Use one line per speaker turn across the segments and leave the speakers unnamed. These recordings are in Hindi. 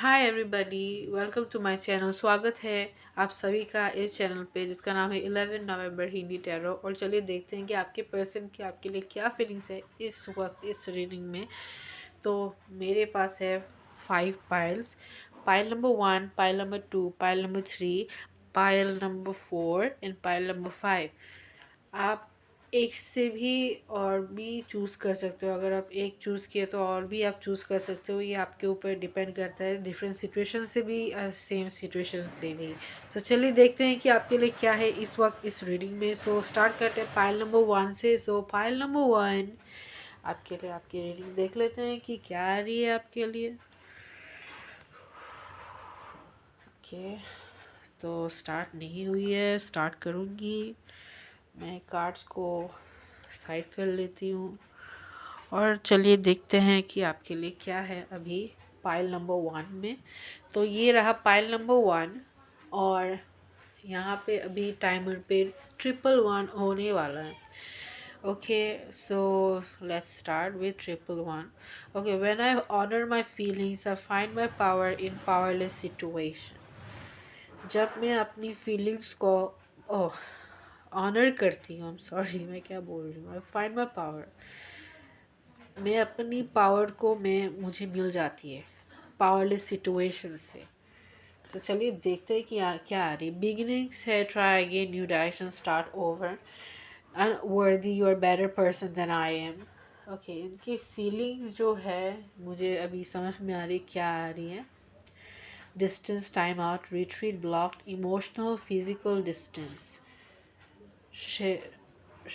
Hi everybody, welcome to my channel. स्वागत है आप सभी का इस चैनल पे जिसका नाम है 11 नवंबर हिंदी टैरो। और चलिए देखते हैं कि आपके पर्सन की आपके लिए क्या फीलिंग्स है इस वक्त इस रीडिंग में। तो मेरे पास है 5 piles. Pile number 1, pile number 2, pile number 3, pile number 4 and pile number 5। आप एक से भी और भी चूज़ कर सकते हो। अगर आप एक चूज़ किए तो और भी आप चूज़ कर सकते हो। ये आपके ऊपर डिपेंड करता है, डिफरेंट सिचुएशन से भी सेम सिचुएशन से भी। तो चलिए देखते हैं कि आपके लिए क्या है इस वक्त इस रीडिंग में। सो स्टार्ट करते हैं पाइल नंबर 1 से। सो पाइल नंबर 1 आपके लिए आपकी रीडिंग देख लेते हैं कि क्या आ रही है आपके लिए। ओके, तो स्टार्ट नहीं हुई है, स्टार्ट करूँगी। मैं कार्ड्स को साइड कर लेती हूँ और चलिए देखते हैं कि आपके लिए क्या है अभी पाइल नंबर 1 में। तो ये रहा पाइल नंबर 1। और यहाँ पे अभी टाइमर पे 111 होने वाला है। Okay, so let's start with 111। Okay, when I honour my feelings I find my power in powerless situation. जब मैं अपनी फीलिंग्स को ओह ऑनर करती हूँ, सॉरी मैं क्या बोल रही हूँ, आई फाइंड माई पावर। मैं अपनी पावर को मैं मुझे मिल जाती है पावरलेस सिचुएशन से। तो चलिए देखते हैं कि क्या आ रही। बिगिनिंग्स है, try again, new direction, start over, unworthy, you are better person than I am. Okay, इनकी फीलिंग्स जो है मुझे अभी समझ में आ रही क्या आ रही है। Distance, time out, retreat, blocked, emotional, physical distance,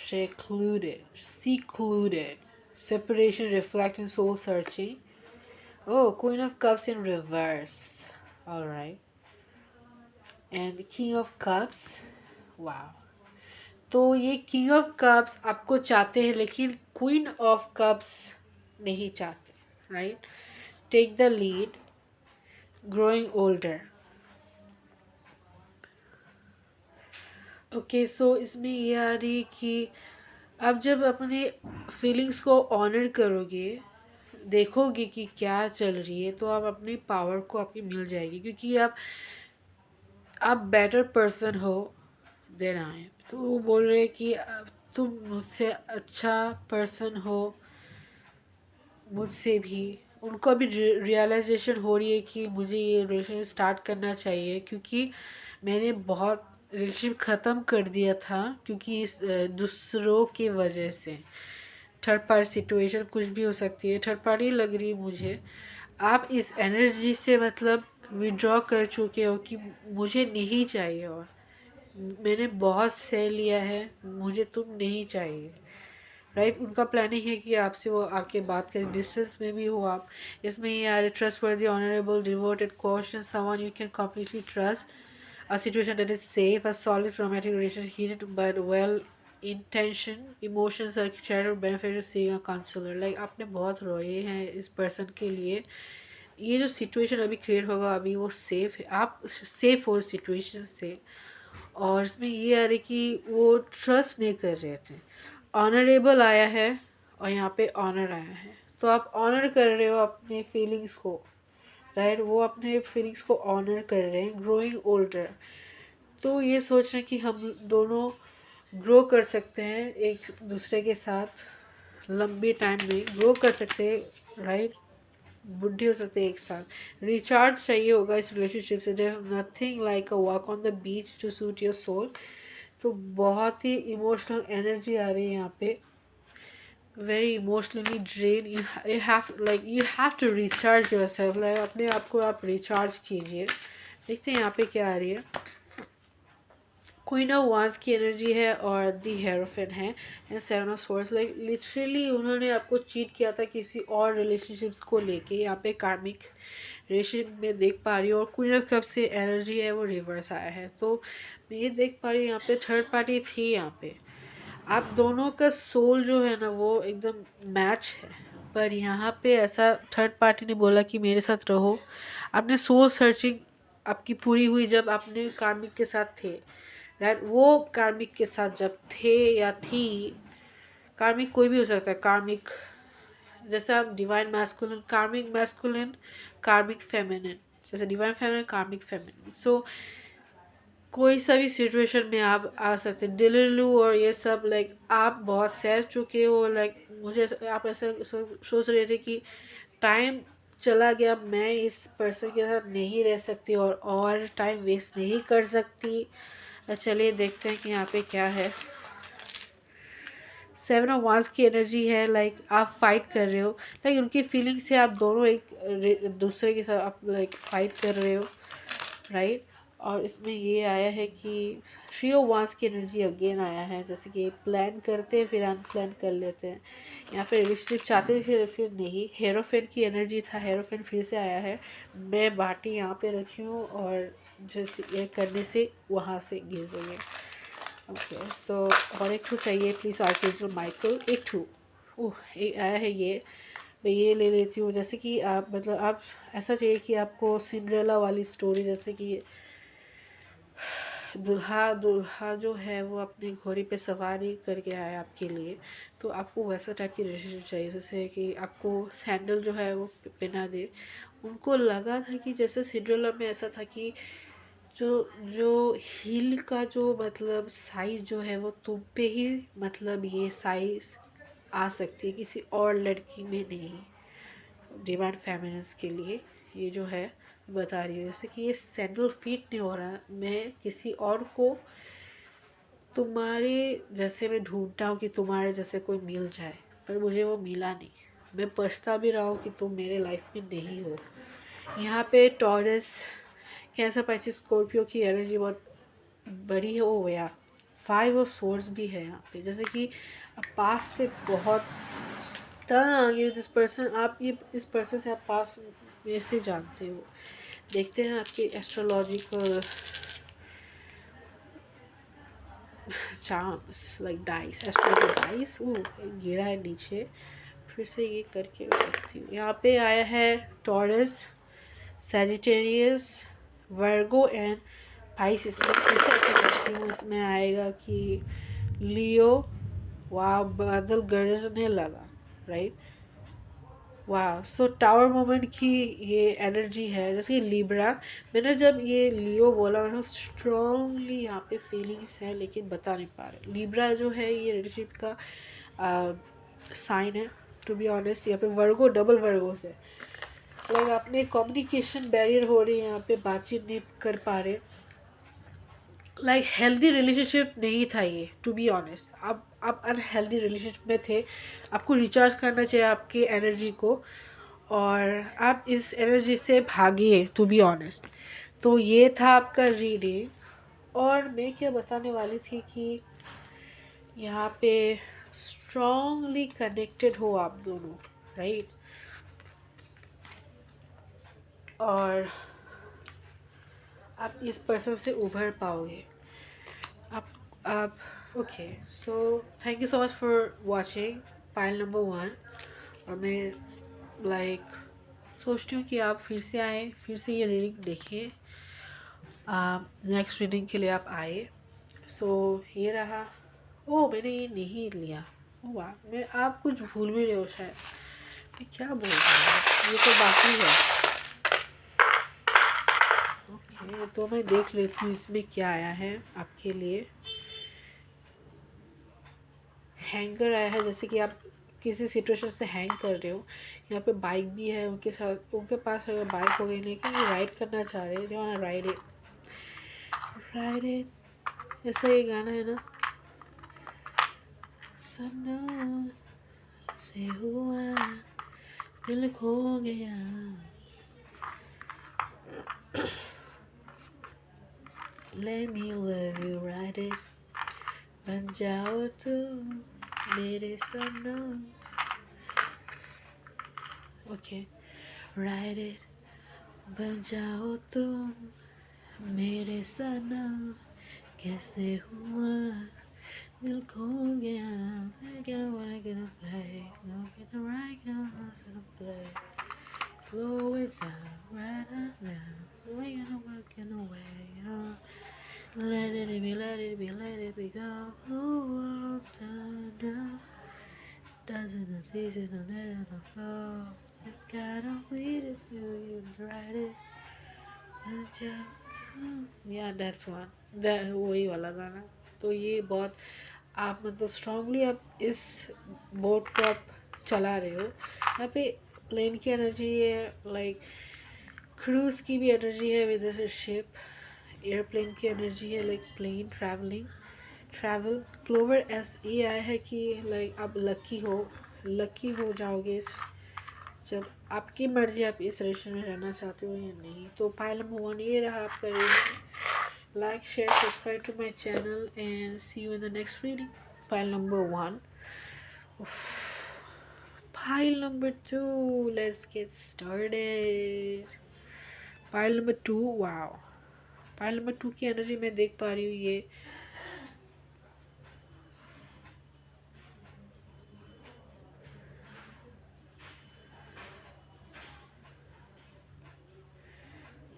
secluded, separation, reflecting, soul searching. Oh, Queen of Cups in reverse. All right. And King of Cups. Wow. तो ये किंग ऑफ कप्स आपको चाहते हैं लेकिन क्वीन ऑफ कप्स नहीं चाहते, right? Take the lead, growing older. Okay, so इसमें ये आ रही है कि आप जब अपने फीलिंग्स को ऑनर करोगे, देखोगे कि क्या चल रही है, तो आप अपनी पावर को आपकी मिल जाएगी क्योंकि आप बेटर पर्सन हो देन आई एम। तो वो बोल रहे हैं कि तुम मुझसे अच्छा पर्सन हो, मुझसे भी। उनको अभी रियलाइजेशन हो रही है कि मुझे ये रिलेशन स्टार्ट करना चाहिए क्योंकि मैंने बहुत रिलेशनशिप ख़त्म कर दिया था क्योंकि इस दूसरों की वजह से। थर्ड पार्टी सिचुएशन कुछ भी हो सकती है, थर्ड पार्टी लग रही है मुझे। आप इस एनर्जी से मतलब विड्रॉ कर चुके हो कि मुझे नहीं चाहिए और मैंने बहुत सह लिया है, मुझे तुम नहीं चाहिए, राइट? उनका प्लानिंग है कि आपसे वो आके बात करें, डिस्टेंस में भी हो आप। इसमें ये आ रहे ट्रस्ट वर्दी, honourable, devoted, caution, someone you can completely trust, a situation that is safe, a solid romantic relationship, heated but well intention, emotions are shared, benefited, seeing a counselor। Like आपने बहुत रोए हैं इस पर्सन के लिए। ये जो सिचुएशन अभी क्रिएट होगा अभी वो सेफ है, आप सेफ हो इस सिचुएशन से। और इसमें ये आ रही कि वो ट्रस्ट नहीं कर रहे थे। ऑनरेबल आया है और यहाँ पे ऑनर आया है, तो आप ऑनर कर रहे हो अपने फीलिंग्स को, राइट? वो अपने फीलिंग्स को ऑनर कर रहे हैं। ग्रोइंग ओल्डर, तो ये सोच रहे हैं कि हम दोनों ग्रो कर सकते हैं एक दूसरे के साथ, लंबे टाइम में ग्रो कर सकते हैं, राइट? बुढ़े हो सकते हैं एक साथ। रिचार्ज चाहिए होगा इस रिलेशनशिप से। There nothing like a walk on the beach to soothe your soul. तो बहुत ही इमोशनल एनर्जी आ रही है यहाँ पे। Very emotionally drain, you have to recharge yourself, like अपने आप को आप रिचार्ज कीजिए। देखते हैं यहाँ पे क्या आ रही है। क्वीन ऑफ वांस की एनर्जी है और दी हेरोफिन है and seven of swords. Like literally उन्होंने आपको चीट किया था किसी और रिलेशनशिप्स को लेके। यहाँ पे कार्मिक रिलेशनशिप में देख पा रही हूँ। और क्वीन ऑफ कप से एनर्जी है वो रिवर्स आया है, तो मैं ये देख पा रही हूँ यहाँ पे थर्ड पार्टी थी। यहाँ पे आप दोनों का सोल जो है ना वो एकदम मैच है, पर यहाँ पे ऐसा थर्ड पार्टी ने बोला कि मेरे साथ रहो। आपने सोल सर्चिंग आपकी पूरी हुई जब आपने कार्मिक के साथ थे, राइट? वो कार्मिक के साथ जब थे या थी, कार्मिक कोई भी हो सकता है। कार्मिक जैसे आप डिवाइन मैस्कुलिन, कार्मिक मैस्कुलिन, कार्मिक फेमिनिन, जैसे डिवाइन फेमिनिन, कार्मिक फेमिनिन। सो कोई सा भी सिचुएशन में आप आ सकते हैं। दिललू और ये सब लाइक आप बहुत सह चुके हो, लाइक मुझे आप ऐसा सोच रहे थे कि टाइम चला गया, मैं इस पर्सन के साथ नहीं रह सकती और टाइम वेस्ट नहीं कर सकती। चलिए देखते हैं कि यहाँ पे क्या है। 7 ऑफ वांस की एनर्जी है, लाइक आप फाइट कर रहे हो, लाइक उनकी फीलिंग से आप दोनों एक दूसरे के साथ आप लाइक फाइट कर रहे हो, राइट। और इसमें ये आया है कि 3 ऑफ वांस की एनर्जी अगेन आया है, जैसे कि प्लान करते हैं फिर अनप्लान कर लेते हैं। यहाँ पे रिलेशनशिप चाहते थे फिर नहीं। हेरोफेन की एनर्जी था, हेरोफेन फिर से आया है। मैं बाटी यहाँ पे रखी हूँ और जैसे ये करने से वहाँ से गिर रही है। ओके सो और एक ठू चाहिए प्लीज़, आर्किटेक्चर माइकल। एक ठू एक आया है ये, मैं ये ले लेती हूँ। जैसे कि आप मतलब आप ऐसा चाहिए कि आपको सिंड्रेला वाली स्टोरी, जैसे कि दूल्हा दूल्हा जो है वो अपनी घोड़ी पे सवारी करके आया आपके लिए, तो आपको वैसा टाइप की रिलेशनशिप चाहिए, जैसे कि आपको सैंडल जो है वो पहना दे। उनको लगा था कि जैसे सिंड्रेला में ऐसा था कि जो जो हील का जो मतलब साइज जो है वो तुम पे ही मतलब ये साइज आ सकती है, किसी और लड़की में नहीं। डिमांड फेमिनिन्स के लिए ये जो है बता रही हूँ, जैसे कि ये सैंडल फिट नहीं हो रहा, मैं किसी और को तुम्हारे जैसे मैं ढूंढता हूँ कि तुम्हारे जैसे कोई मिल जाए, पर मुझे वो मिला नहीं। मैं पछता भी रहा हूँ कि तुम मेरे लाइफ में नहीं हो। यहाँ पे टॉरस, कैंसर, पाइसिस, स्कॉर्पियो की एनर्जी बहुत बड़ी हो गया। 5 ऑफ सोर्ड्स भी है यहाँ पे, जैसे कि पास से बहुत तंग ये दिस पर्सन, आप ये इस पर्सन से आप पास में से जानते हो। देखते हैं आपके astrological charms, like dice, astrological dice. गिरा है नीचे, फिर से ये करके देखती हूँ। यहाँ पे आया है taurus, Sagittarius, Virgo and Pisces. फिर से ऐसे करती हूँ, इसमें आएगा कि लियो। वाह, बादल गरजने लगा, राइट। वाह, सो टावर मोमेंट की ये एनर्जी है, जैसे कि लिब्रा। मैंने जब ये लियो बोला, मैं स्ट्रॉन्गली यहाँ पे फीलिंग्स है लेकिन बता नहीं पा रहे। लिब्रा जो है ये रिलेशनशिप का साइन है, टू बी ऑनेस्ट। यहाँ पे वर्गो, डबल वर्गो से लाइक अपने कम्युनिकेशन बैरियर हो रही है, यहाँ पे बातचीत नहीं कर पा रहे, लाइक हेल्दी रिलेशनशिप नहीं था ये, टू बी ऑनेस्ट। आप अनहेल्दी रिलेशनशिप में थे, आपको रिचार्ज करना चाहिए आपकी एनर्जी को, और आप इस एनर्जी से भागिए, टू बी ऑनेस्ट। तो ये था आपका रीडिंग। और मैं क्या बताने वाली थी कि यहाँ पे स्ट्रॉन्गली कनेक्टेड हो आप दोनों, राइट। और आप इस पर्सन से उभर पाओगे। आप okay, so thank you so much for watching pile number 1। और मैं लाइक सोचती हूँ कि आप फिर से आए, फिर से ये रीडिंग देखिए, नेक्स्ट रीडिंग के लिए आप आए। सो ये रहा। ओह, मैंने ये नहीं लिया। ओह वाह, मैं आप कुछ भूल भी रहे हो शायद। मैं क्या बोल रहा हूँ, ये तो बाकी है। ओके, तो मैं देख लेती हूँ इसमें क्या आया है आपके लिए। हैंगर आया है, जैसे कि आप किसी सिचुएशन से हैंग कर रहे हो। यहाँ पे बाइक भी है उनके साथ, उनके पास अगर बाइक हो गई, लेकिन ये राइड करना चाह रहे हैं, वाना राइड इट, राइड इट, ऐसा ये गाना है ना, सनम से हुआ दिल खो गया। Let me love you, ride it, बन जाओ तुम मेरे सनम। ओके, राइड इट, बन जाओ तुम मेरे सनम, कैसे हुआ दिल खो गया। I get what I gonna play, no get the right gonna play, slow it down, right now, we gonna work in a way, let it be, let it be, let it be go. Oh, done, doesn't it easy to never flow. It's kind of weird if you tried it. या दैट्स वन, वही वाला गाना। तो ये बहुत आप मतलब स्ट्रांगली आप इस बोट को आप चला रहे हो। यहाँ पे प्लेन की एनर्जी है, लाइक क्रूज की भी एनर्जी है विद शिप। एयरप्लेन की एनर्जी है like plane travelling travel. Clover एस ये आया है कि लाइक आप लकी हो जाओगे जब आपकी मर्जी आप इस रिलेशन में रहना चाहते हो या नहीं। तो पाइल नंबर 1 ये रहा आपका reading. Like share subscribe to my channel and see you in the next reading. Pile number 1। Pile number 2, let's get started. Pile number 2, wow. Pile number 2 की एनर्जी मैं देख पा रही हूँ।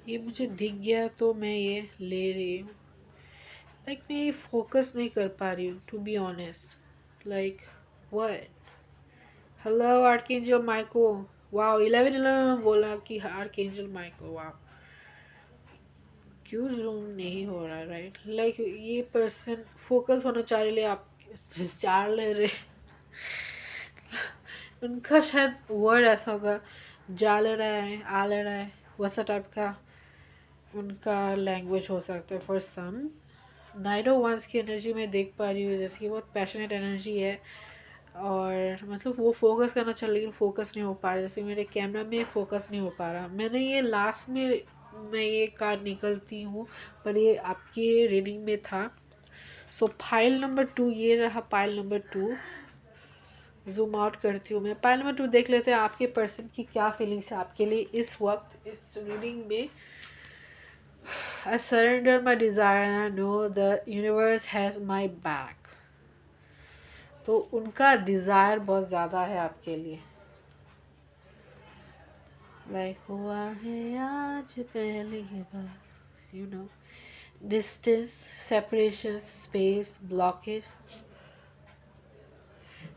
ये मुझे दिख गया तो मैं ये ले रही हूँ। लाइक मैं ये फोकस नहीं कर पा रही हूँ to be honest. Like what. Hello archangel माइको। वाओ 11 बोला कि आर्कएंजल माइको। वाओ क्यों जूम नहीं हो रहा राइट। लाइक ये पर्सन फोकस होना चाह रहे आप चार ले रहे। उनका शायद वर्ड ऐसा होगा, जा ले रहा है आ ले रहा है वैसा टाइप का उनका लैंग्वेज हो सकता है for some. Knight of wands की एनर्जी मैं देख पा रही हूँ जैसे कि बहुत पैशनेट एनर्जी है और मतलब वो फोकस करना चाह लेकिन फोकस नहीं हो पा रहा। जैसे मेरे कैमरा में फोकस नहीं हो पा रहा। मैंने ये लास्ट में मैं ये कार्ड निकलती हूँ पर ये आपके रीडिंग में था। सो फाइल नंबर 2 ये रहा। पाइल नंबर 2 जूम आउट करती हूँ मैं। पाइल नंबर 2 देख लेते हैं आपके पर्सन की क्या फीलिंग्स है आपके लिए इस वक्त इस रीडिंग में। I surrender my desire and I know the universe has my back. तो उनका डिज़ायर बहुत ज़्यादा है आपके लिए। लाइक हुआ है आज पहली बार you know. Distance separation space blockage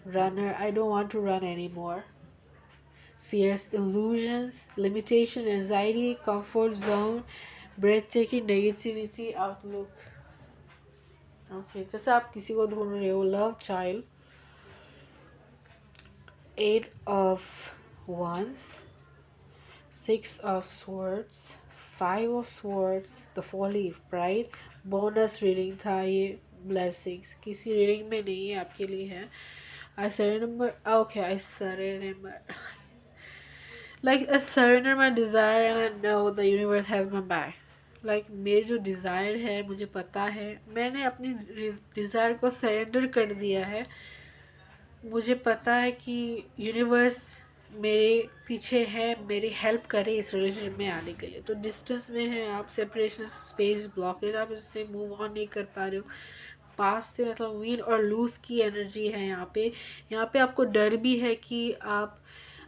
runner I don't want to run anymore. Fears illusions limitation anxiety comfort zone breathtaking negativity outlook. Okay जैसे आप किसी को ढूंढ रहे हो love child. 8 of wands 6 of swords 5 of swords the four leaf pride। Bonus reading था ये। ब्लेसिंग्स किसी रीडिंग में नहीं है आपके लिए है। I surrender okay I surrender like I surrender my desire and I know the universe has my back. Like मेरे जो डिज़ायर है मुझे पता है मैंने अपनी डिज़ायर को सरेंडर कर दिया है। मुझे पता है कि यूनिवर्स मेरे पीछे है मेरी हेल्प करे इस रिलेशनशिप में आने के लिए। तो डिस्टेंस में है आप सेपरेशन स्पेस ब्लॉकेज आप इससे मूव ऑन नहीं कर पा रहे हो। पास से मतलब विन और लूज की एनर्जी है यहाँ पे आपको डर भी है कि आप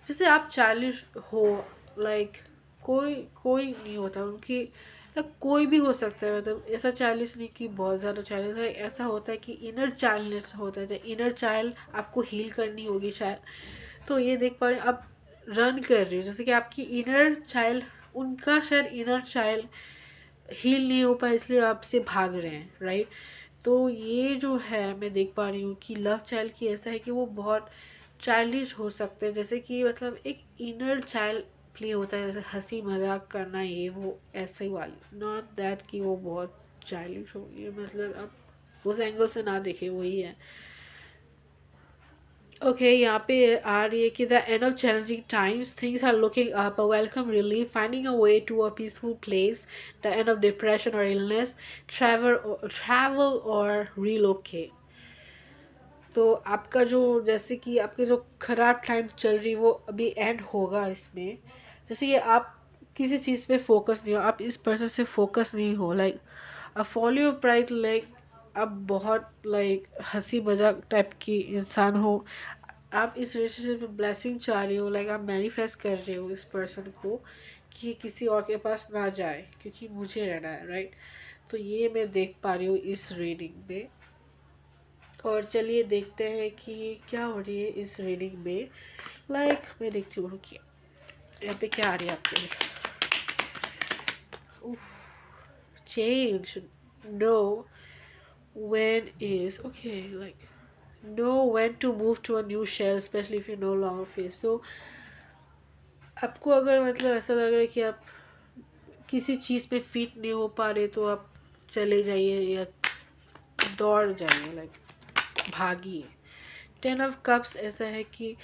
जैसे आप 40 हो लाइक कोई कोई नहीं होता उनकी कोई भी हो सकता है। मतलब ऐसा 40 नहीं कि बहुत ज़्यादा 40 है। ऐसा होता है कि इनर चाइल्डनेस होता है। इनर चाइल्ड आपको हील करनी होगी शायद। तो ये देख पा रहे आप रन कर रही हो जैसे कि आपकी इनर चाइल्ड उनका शायद इनर चाइल्ड हील नहीं हो पाया इसलिए आपसे भाग रहे हैं राइट। तो ये जो है मैं देख पा रही हूँ कि लव चाइल्ड की ऐसा है कि वो बहुत चाइल्डिश हो सकते हैं। जैसे कि मतलब एक इनर चाइल्ड प्ले होता है जैसे हंसी मजाक करना ये वो ऐसे ही वाली नॉट दैट कि वो बहुत चाइल्डिश हो। ये मतलब आप उस एंगल से ना देखें वही है। ओके यहाँ पे आ रही है कि the end of challenging times things are looking up a welcome relief finding a way to a peaceful place the end of depression और इलनेस ट्रैवल और रीलोकेट। तो आपका जो जैसे कि आपके जो खराब टाइम चल रही वो अभी एंड होगा इसमें। जैसे कि आप किसी चीज़ पे फोकस नहीं हो आप इस पर्सन से फोकस नहीं हो like a follow your pride like आप बहुत लाइक हंसी मजाक टाइप की इंसान हो। आप इस रिलेशनशिप में ब्लेसिंग चाह रहे हो लाइक आप मैनिफेस्ट कर रहे हो इस पर्सन को कि किसी और के पास ना जाए क्योंकि मुझे रहना है राइट। तो ये मैं देख पा रही हूँ इस रीडिंग में। और चलिए देखते हैं कि क्या हो रही है इस रीडिंग में। लाइक मैं देखती हूँ रुकिए यहाँ पे क्या आ रही है आपके लिए। Oof. Change. Know when is okay. Like know when to move to a new shell, especially if you no longer face. So आपको अगर मतलब ऐसा लग रहा है कि आप किसी चीज़ पे फिट नहीं हो पा रहे तो आप चले जाइए या दौड़ जाइए, लाइक भागिए। 10 of Cups ऐसा है कि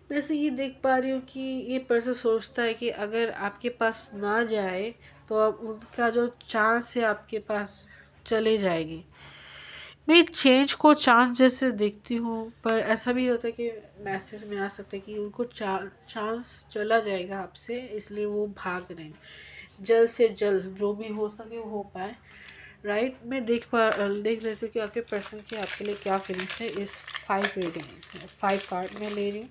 वैसे ये देख पा रही हूँ कि ये पर्सन सोचता है कि अगर आपके पास ना जाए तो अब उनका जो चांस है आपके पास चले जाएगी। मैं चेंज को चांस जैसे देखती हूँ, पर ऐसा भी होता है कि मैसेज में आ सकता है कि उनको चांस चला जाएगा आपसे, इसलिए वो भाग रहे हैं। जल्द से जल्द जो भी हो सके वो हो पाए, राइट। मैं देख लेती हूँ कि आपके पर्सन की आपके लिए क्या फीलिंग्स है। इस 5 रीडिंग 5 कार्ड मैं ले रही हूँ,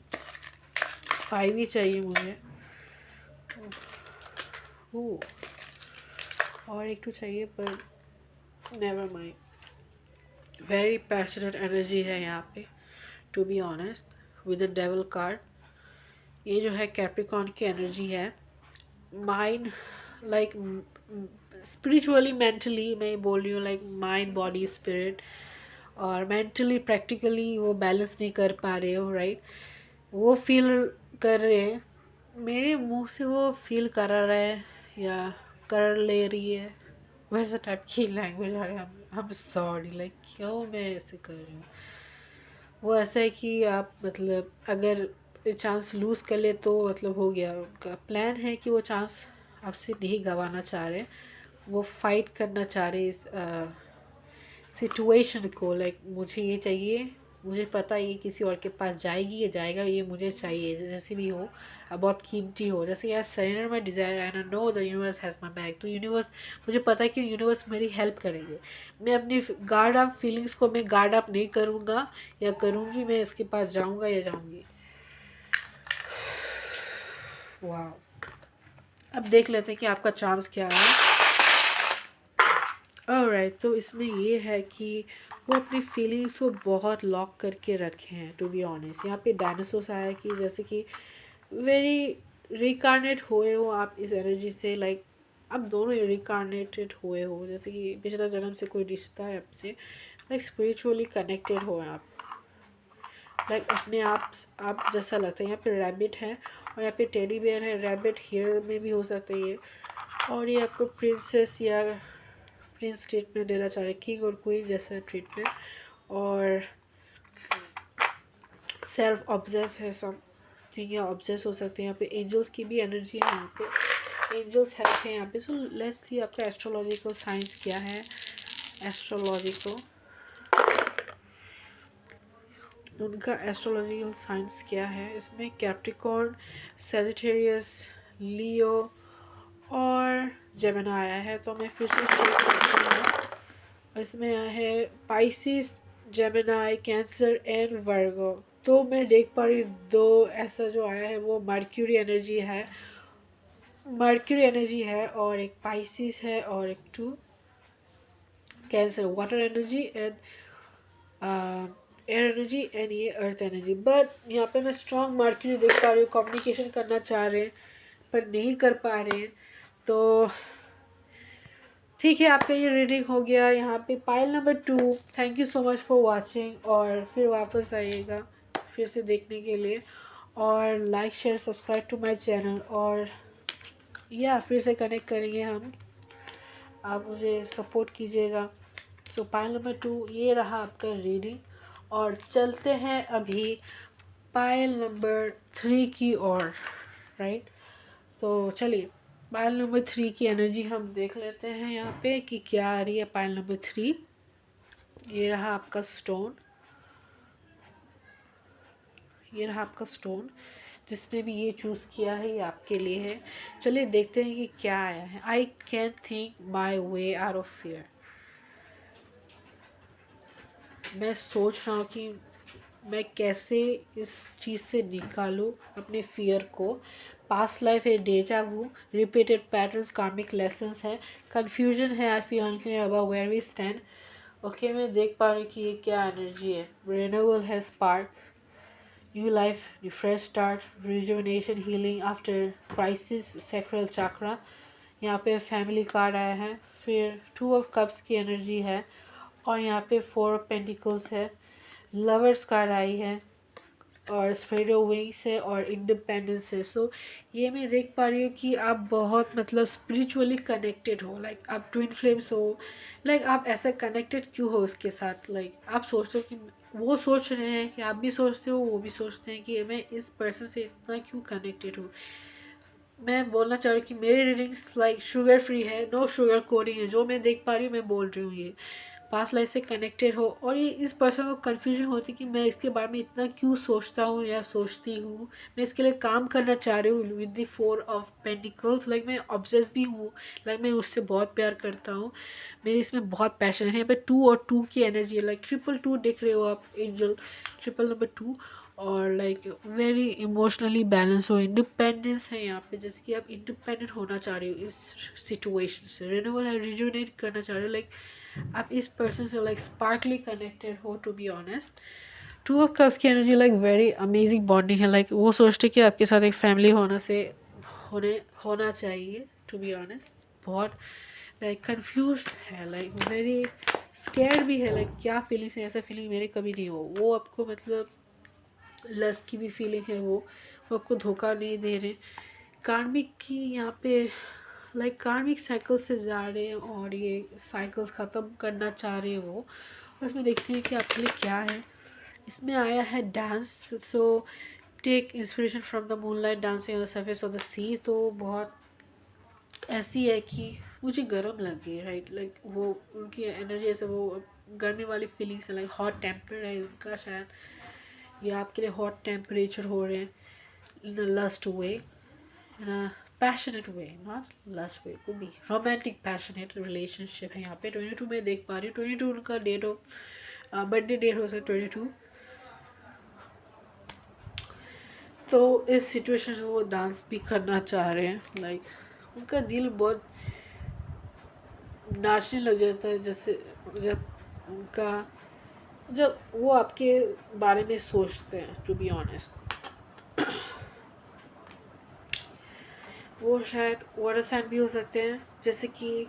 5 ही चाहिए मुझे। और एक तो चाहिए पर never mind. Very passionate energy है यहाँ पे, to be honest, with the devil card. ये जो है कैप्रिकॉन की एनर्जी है। माइंड लाइक स्पिरिचुअली मेंटली मैं बोल रही हूँ, लाइक माइंड बॉडी स्पिरिट, और मेंटली प्रैक्टिकली वो बैलेंस नहीं कर पा रहे हो, राइट। वो फील कर रहे हैं, मेरे मुंह से वो फील करा रहा है या कर ले रही है, वैसे टाइप की लैंग्वेज आ रही है। हम सॉरी, लाइक क्यों मैं ऐसे कर रही हूँ। वो ऐसा है कि आप मतलब अगर चांस लूज़ कर ले तो मतलब हो गया। उनका प्लान है कि वो चांस आपसे नहीं गंवाना चाह रहे, वो फाइट करना चाह रहे इस सिचुएशन को। लाइक मुझे ये चाहिए, मुझे पता है ये किसी और के पास जाएगी या जाएगा, ये मुझे चाहिए जैसे भी हो, बहुत कीमती हो। जैसे यार surrender my desire and I know the universe has my back. तो यूनिवर्स, मुझे पता है कि यूनिवर्स मेरी हेल्प करेंगे। मैं अपनी गार्ड अप फीलिंग्स को मैं गार्ड अप नहीं करूँगा या करूँगी, मैं इसके पास जाऊँगा या जाऊँगी। वाह, अब देख लेते हैं कि आपका चांस क्या है। ऑलराइट, तो इसमें ये है कि वो अपनी फीलिंग्स को बहुत लॉक करके रखे हैं, टू बी ऑनेस्ट। यहाँ पे डायनासोर्स आया कि जैसे कि वेरी रिकारनेट हुए हो आप इस एनर्जी से, लाइक अब दोनों रिकारनेटेड हुए हो, जैसे कि पिछला जन्म से कोई रिश्ता है आपसे, लाइक स्पिरिचुअली कनेक्टेड हो आप, लाइक अपने आप जैसा लगता है। यहाँ पे रैबिट है और यहाँ पे टेडी बेयर है। रैबिट हेयर में भी हो सकता है ये, और ये आपको प्रिंसेस या प्रिंस ट्रीटमेंट देना चाह रहे हैं, किंग और क्वीन जैसा ट्रीटमेंट, और सेल्फ ऑब्जेस है सब थिंग, या ऑब्जेस हो सकते हैं। यहाँ पे एंजल्स की भी एनर्जी है, यहाँ पे एंजल्स हेल्प है यहाँ पे। सो लेट्स सी आपका एस्ट्रोलॉजिकल साइंस क्या है। एस्ट्रोलॉजिकल, उनका एस्ट्रोलॉजिकल साइंस क्या है। इसमें कैप्रिकॉर्न, सैजिटेरियस, लियो और जेमिनी आया है। तो मैं फिर से चेक करती हूँ। इसमें आया है पाइसिस, जेमिनी, कैंसर एंड वर्गो। तो मैं देख पा रही दो ऐसा जो आया है वो मर्क्यूरी एनर्जी है, मर्क्यूरी एनर्जी है, और एक पाइसिस है और एक 2 cancer, water energy and air energy and ये अर्थ एनर्जी। बट यहाँ पे मैं स्ट्रॉन्ग मर्क्यूरी देख पा रही हूँ, कम्युनिकेशन करना चाह रहे हैं पर नहीं कर पा रहे हैं। तो ठीक है, आपका ये रीडिंग हो गया। यहाँ पे pile number 2, thank you so much for watching, और फिर वापस आइएगा फिर से देखने के लिए, और like share subscribe to my channel, और या फिर से कनेक्ट करेंगे हम, आप मुझे सपोर्ट कीजिएगा। सो पाइल नंबर 2 ये रहा आपका रीडिंग, और चलते हैं अभी पाइल नंबर 3 की ओर, राइट। तो चलिए पाइल नंबर 3 की एनर्जी हम देख लेते हैं यहाँ पे कि क्या आ रही है। पाइल नंबर 3, ये रहा आपका स्टोन, ये रहा आपका स्टोन, जिसने भी ये चूज़ किया है ये आपके लिए है। चलिए देखते हैं कि क्या आया है। I can think my way out of fear. मैं सोच रहा हूँ कि मैं कैसे इस चीज़ से निकालूँ अपने फियर को। पास्ट लाइफ है, deja vu, repeated patterns, karmic lessons है, कन्फ्यूजन है, I feel unclear about where we stand. Okay, मैं देख पा रही हूँ कि ये क्या एनर्जी है। रिन्यूअल है, spark, new life, fresh start, rejuvenation, healing after crisis, sacral chakra. यहाँ पे फैमिली कार्ड आया है, फिर 2 ऑफ कप्स की एनर्जी है, और यहाँ पे 4 ऑफ पेंटिकल्स है, लवर्स कार्ड आई है, और स्प्रेड ऑफ विंग्स है, और इंडिपेंडेंस है। सो ये मैं देख पा रही हूँ कि आप बहुत मतलब स्पिरिचुअली कनेक्टेड हो, लाइक आप ट्विन फ्लेम्स हो, लाइक आप ऐसा कनेक्टेड क्यों हो उसके साथ, लाइक आप सोचते हो कि वो सोच रहे हैं कि आप भी सोचते हो, वो भी सोचते हैं कि मैं इस पर्सन से इतना क्यों कनेक्टेड हूँ। मैं बोलना चाह रही हूँ कि मेरी रीडिंग्स लाइक शुगर फ्री है, नो शुगर कोडिंग है, जो मैं देख पा रही हूँ मैं बोल रही हूँ। ये पास्ट लाइफ से कनेक्टेड हो, और ये इस पर्सन को कन्फ्यूजन होती है कि मैं इसके बारे में इतना क्यों सोचता हूँ या सोचती हूँ। मैं इसके लिए काम करना चाह रही हूँ with the 4 of pentacles, like मैं ऑब्सेस भी हूँ, लाइक मैं उससे बहुत प्यार करता हूँ, मेरी इसमें बहुत पैशन है। यहाँ पे 2 और 2 की एनर्जी है, लाइक 222 देख रहे हो आप एंजल, 2 और लाइक वेरी इमोशनली बैलेंस हो, इंडिपेंडेंस है यहाँ पे, जैसे कि आप इंडिपेंडेंट होना चाह रहे हो इस सिचुएशन से, रिन्यूअल है, रिजुनेट करना चाह रहे हो, लाइक आप इस पर्सन से लाइक स्पार्कली कनेक्टेड हो, to be honest. 2 of cups की energy like very amazing bonding है, लाइक वो सोचते कि आपके साथ एक फैमिली होने होना चाहिए, टू बी ऑनेस्ट। बहुत लाइक कंफ्यूज है, लाइक वेरी स्केयर भी है, लाइक क्या फीलिंग्स है, ऐसा फीलिंग मेरे कभी नहीं हो। वो आपको मतलब लस्ट की भी फीलिंग है, वो आपको धोखा नहीं दे रहे। कार्मिक की यहाँ पे लाइक कार्मिक साइकिल से जा रहे हैं, और ये साइकिल्स ख़त्म करना चाह रहे हैं वो। और इसमें देखते हैं कि आपके लिए क्या है। इसमें आया है dance, so take inspiration from the moonlight dancing on the surface of the sea. तो बहुत ऐसी है कि मुझे गर्म लगे, राइट, लाइक वो उनकी एनर्जी ऐसे, वो गर्मी वाली फीलिंग्स है, लाइक हॉट टेम्पर है उनका शायद, या आपके लिए हॉट टेम्परेचर हो रहे हैं in a lust way, in a passionate way, not lust way, could be romantic passionate relationship है यहाँ पे। 22 में देख पा रही हूँ, 22 उनका डेट ऑफ बर्थडे डेट हो सकता है 22। तो इस सिचुएशन में वो डांस भी करना चाह रहे हैं, लाइक उनका दिल बहुत नाचने लग जाता है, जैसे जब उनका जब वो आपके बारे में सोचते हैं, टू बी ऑनेस्ट। वो शायद वाटर साइन भी हो सकते हैं, जैसे कि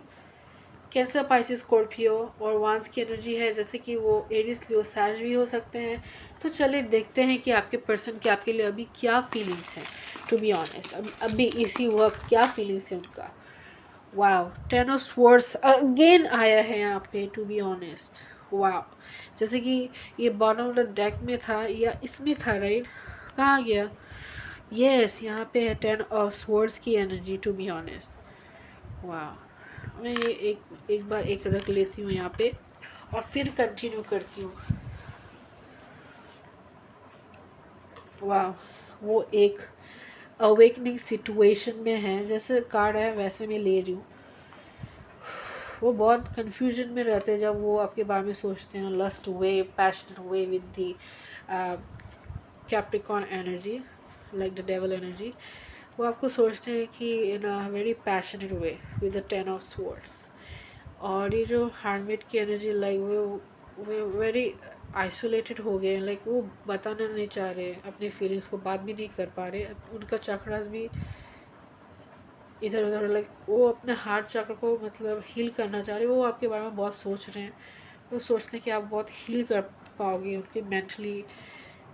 कैंसर, पाइसिस, स्कॉर्पियो, और वांस की एनर्जी है, जैसे कि वो एरिस, लियो, सैज भी हो सकते हैं। तो चलिए देखते हैं कि आपके पर्सन के आपके लिए अभी क्या फीलिंग्स हैं, टू बी ऑनेस्ट। अभी इसी वक्त क्या फीलिंग्स है उनका। वाओ, 10 ऑफ स्वॉर्ड्स अगेन आया है यहाँ पे, टू बी ऑनेस्ट। वाओ, जैसे कि ये बॉटम ऑफ द डेक में था या इसमें था, राइट, कहाँ गया। यस, यहाँ पे है 10 ऑफ स्वॉर्ड्स की एनर्जी, टू बी ऑनेस्ट। वाह, मैं ये एक बार एक रख लेती हूँ यहाँ पे, और फिर कंटिन्यू करती हूँ। वाह, वो एक अवेकनिंग सिचुएशन में है, जैसे कार्ड है वैसे मैं ले रही हूँ। वो बहुत कंफ्यूजन में रहते हैं जब वो आपके बारे में सोचते हैं, lust way, passionate way with the Capricorn energy, like the devil energy. वो आपको सोचते हैं कि in a very passionate way with the 10 of swords. और ये जो हार्मिट की एनर्जी, लाइक वो वेरी आइसोलेटेड हो गए, लाइक वो बताना नहीं चाह रहे अपनी फीलिंग्स को, बात भी नहीं कर पा रहे, उनका चक्रास भी इधर उधर, लाइक वो अपने हार्ट चक्र को मतलब हील करना चाह रहे हैं। वो आपके बारे में बहुत सोच रहे हैं, वो सोचते हैं कि आप बहुत हील कर पाओगे उनकी मेंटली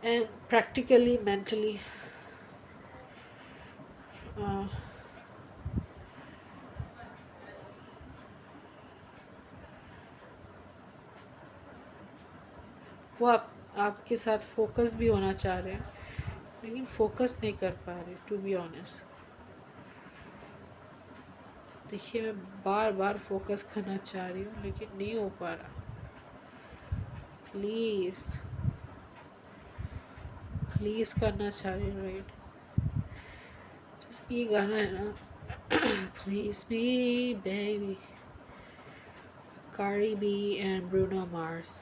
एंड प्रैक्टिकली मेंटली। वो आपके साथ फोकस भी होना चाह रहे हैं, लेकिन फोकस नहीं कर पा रहे, टू बी ऑनेस्ट। देखिए, मैं बार बार फोकस करना चाह रही हूँ लेकिन नहीं हो पा रहा। प्लीज़ प्लीज़ करना चाह रही हूँ, राइट, जैसे ये गाना है ना, please be baby, Cardi B and Bruno Mars.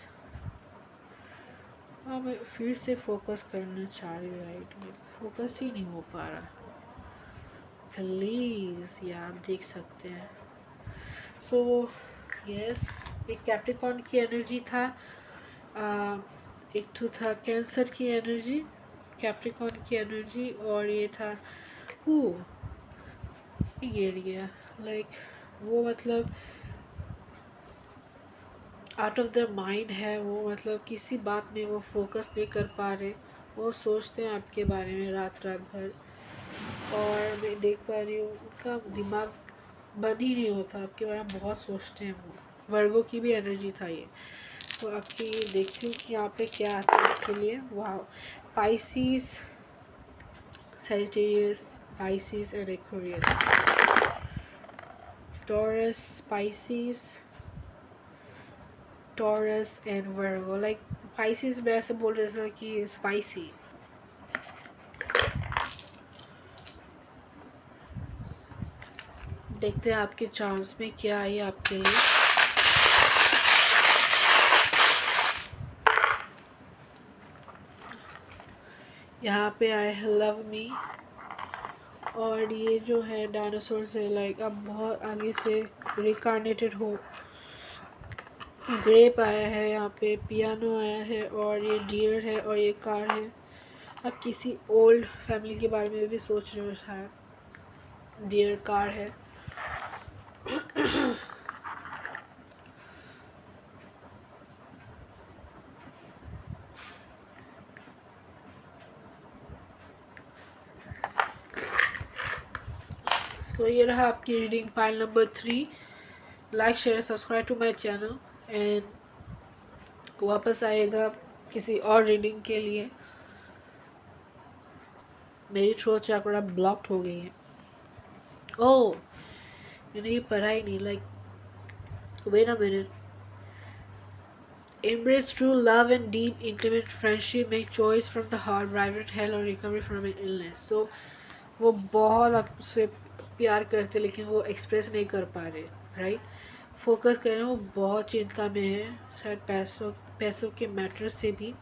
हाँ, मैं फिर से फोकस करना चाह रही हूँ, राइट, फोकस ही नहीं हो पा रहा। प्लीज़, ये आप देख सकते हैं। सो यस, एक कैप्रिकॉर्न की एनर्जी था, एक तो था कैंसर की एनर्जी, कैप्रिकॉर्न की एनर्जी, और ये था ये एरिया लाइक वो मतलब आउट ऑफ द माइंड है, वो मतलब किसी बात में वो फोकस नहीं कर पा रहे, वो सोचते हैं आपके बारे में रात रात भर। और मैं देख पा रही हूँ उनका दिमाग बंद ही नहीं होता, आपके बारे में बहुत सोचते हैं वो। वर्गों की भी एनर्जी था ये। तो आपकी ये देखती हूँ कि यहाँ पे क्या आता है आपके लिए। वाह, Pisces, Sagittarius, Pisces and Aquarius, Taurus, Pisces, Taurus and Virgo। Like Pisces में ऐसे बोल रहे थे कि स्पाइसी। देखते हैं आपके चार्म्स में क्या है आपके लिए। यहाँ पे आए है लव मी, और ये जो है डायनासोर से लाइक आप बहुत आगे से रिकार्नेटेड हो। ग्रेप आया है, यहाँ पे पियानो आया है, और ये डियर है, और ये कार है। आप किसी ओल्ड फैमिली के बारे में भी सोच रहे हो शायद। डियर कार है। तो ये रहा आपकी reading pile number 3। Like share subscribe to my channel and वापस आएगा किसी और रीडिंग के लिए। मेरी थ्रोट चक्रा ब्लॉक्ड हो गई है। ओह, मैंने ये पढ़ा ही नहीं। Like wait a minute. Embrace true love and deep intimate friendship. Make choice from the heart, vibrant health or recovery from an illness. So वो बहुत आपसे प्यार करते लेकिन वो एक्सप्रेस नहीं कर पा रहे, राइट। फोकस कर रहे हैं, वो बहुत चिंता में है, शायद पैसों के मैटर से भी।